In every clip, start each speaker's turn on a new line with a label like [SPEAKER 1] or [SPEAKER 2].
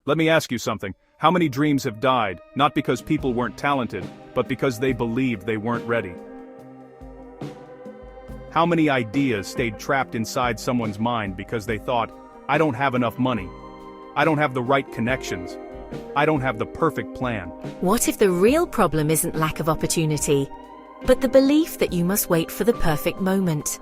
[SPEAKER 1] Let me ask you something. How many dreams have died, not because people weren't talented, but because they believed they weren't ready? How many ideas stayed trapped inside someone's mind because they thought, I don't have enough money. I don't have the right connections. I don't have the perfect plan.
[SPEAKER 2] What if the real problem isn't lack of opportunity, but the belief that you must wait for the perfect moment?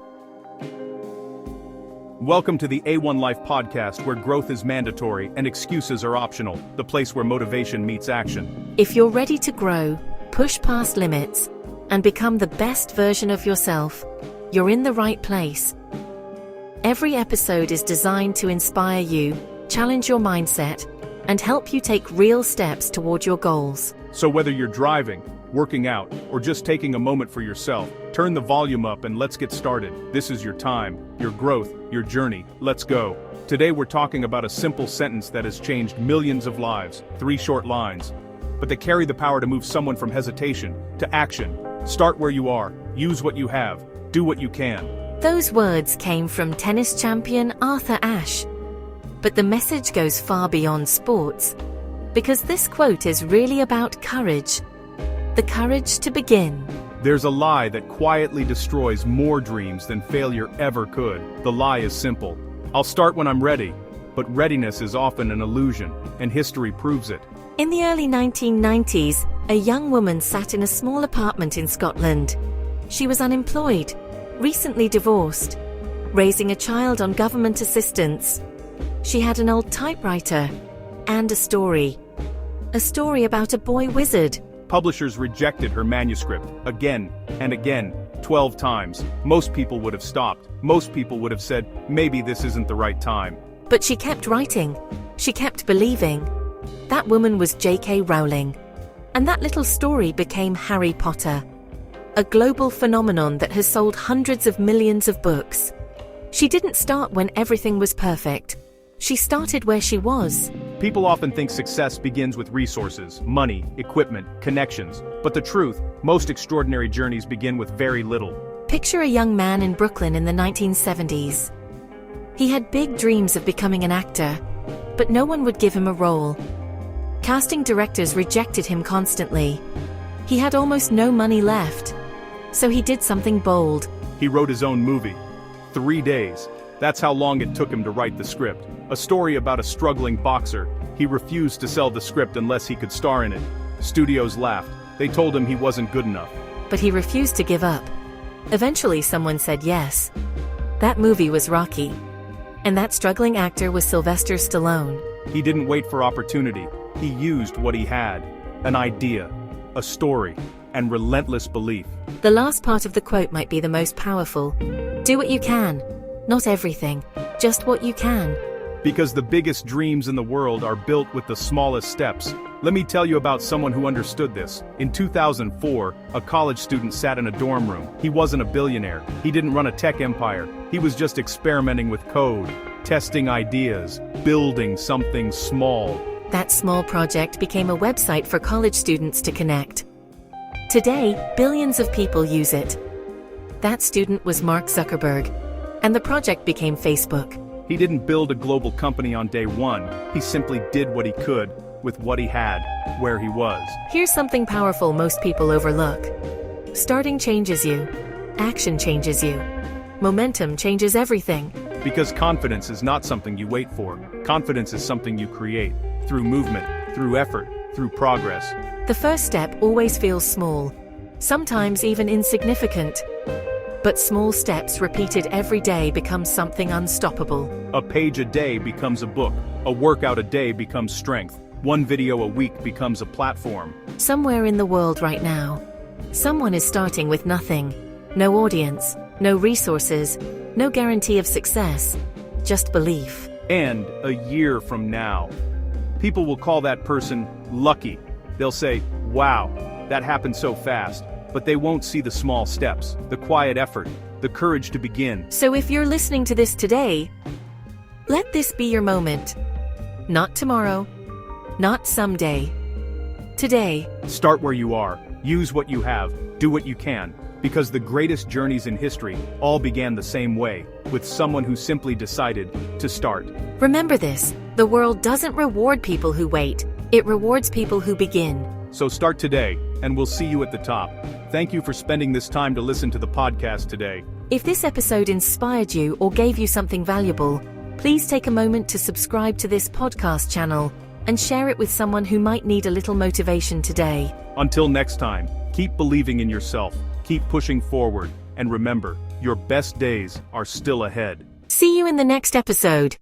[SPEAKER 1] Welcome to the A1 Life podcast, where growth is mandatory and excuses are optional, the place where motivation meets action.
[SPEAKER 2] If you're ready to grow, push past limits, and become the best version of yourself, you're in the right place. Every episode is designed to inspire you, challenge your mindset, and help you take real steps toward your goals.
[SPEAKER 1] So whether you're driving, working out, or just taking a moment for yourself, turn the volume up and let's get started. This is your time, your growth, your journey. Let's go. Today we're talking about a simple sentence that has changed millions of lives, 3 short lines. But they carry the power to move someone from hesitation to action. Start where you are, use what you have, do what you can.
[SPEAKER 2] Those words came from tennis champion Arthur Ashe. But the message goes far beyond sports, because this quote is really about courage. The courage to begin.
[SPEAKER 1] There's a lie that quietly destroys more dreams than failure ever could. The lie is simple. I'll start when I'm ready. But readiness is often an illusion, and history proves it.
[SPEAKER 2] In the early 1990s, a young woman sat in a small apartment in Scotland. She was unemployed, recently divorced, raising a child on government assistance. She had an old typewriter and a story. A story about a boy wizard.
[SPEAKER 1] Publishers rejected her manuscript again and again, 12 times. Most people would have stopped. Most people would have said, maybe this isn't the right time.
[SPEAKER 2] But she kept writing. She kept believing. That woman was J.K. Rowling. And that little story became Harry Potter. A global phenomenon that has sold hundreds of millions of books. She didn't start when everything was perfect. She started where she was.
[SPEAKER 1] People often think success begins with resources, money, equipment, connections. But the truth, most extraordinary journeys begin with very little.
[SPEAKER 2] Picture a young man in Brooklyn in the 1970s. He had big dreams of becoming an actor, but no one would give him a role. Casting directors rejected him constantly. He had almost no money left. So he did something bold.
[SPEAKER 1] He wrote his own movie. 3 days. That's how long it took him to write the script. A story about a struggling boxer. He refused to sell the script unless he could star in it. Studios laughed. They told him he wasn't good enough.
[SPEAKER 2] But he refused to give up. Eventually someone said yes. That movie was Rocky. And that struggling actor was Sylvester Stallone.
[SPEAKER 1] He didn't wait for opportunity. He used what he had. An idea, a story, and relentless belief.
[SPEAKER 2] The last part of the quote might be the most powerful. Do what you can. Not everything, just what you can.
[SPEAKER 1] Because the biggest dreams in the world are built with the smallest steps. Let me tell you about someone who understood this. In 2004, a college student sat in a dorm room. He wasn't a billionaire. He didn't run a tech empire. He was just experimenting with code, testing ideas, building something small.
[SPEAKER 2] That small project became a website for college students to connect. Today, billions of people use it. That student was Mark Zuckerberg. And the project became Facebook.
[SPEAKER 1] He didn't build a global company on day one. He simply did what he could, with what he had, where he was.
[SPEAKER 2] Here's something powerful most people overlook. Starting changes you. Action changes you. Momentum changes everything.
[SPEAKER 1] Because confidence is not something you wait for. Confidence is something you create. Through movement, through effort, through progress.
[SPEAKER 2] The first step always feels small. Sometimes even insignificant. But small steps repeated every day become something unstoppable.
[SPEAKER 1] A page a day becomes a book. A workout a day becomes strength. One video a week becomes a platform.
[SPEAKER 2] Somewhere in the world right now, someone is starting with nothing. No audience, no resources, no guarantee of success, just belief.
[SPEAKER 1] And a year from now, people will call that person lucky. They'll say, wow, that happened so fast. But they won't see the small steps, the quiet effort, the courage to begin.
[SPEAKER 2] So if you're listening to this today, let this be your moment. Not tomorrow, not someday. Today.
[SPEAKER 1] Start where you are, use what you have, do what you can. Because the greatest journeys in history all began the same way, with someone who simply decided to start.
[SPEAKER 2] Remember this, The world doesn't reward people who wait, it rewards people who begin.
[SPEAKER 1] So start today, and we'll see you at the top. Thank you for spending this time to listen to the podcast today.
[SPEAKER 2] If this episode inspired you or gave you something valuable, please take a moment to subscribe to this podcast channel and share it with someone who might need a little motivation today.
[SPEAKER 1] Until next time, keep believing in yourself, keep pushing forward, and remember, your best days are still ahead.
[SPEAKER 2] See you in the next episode.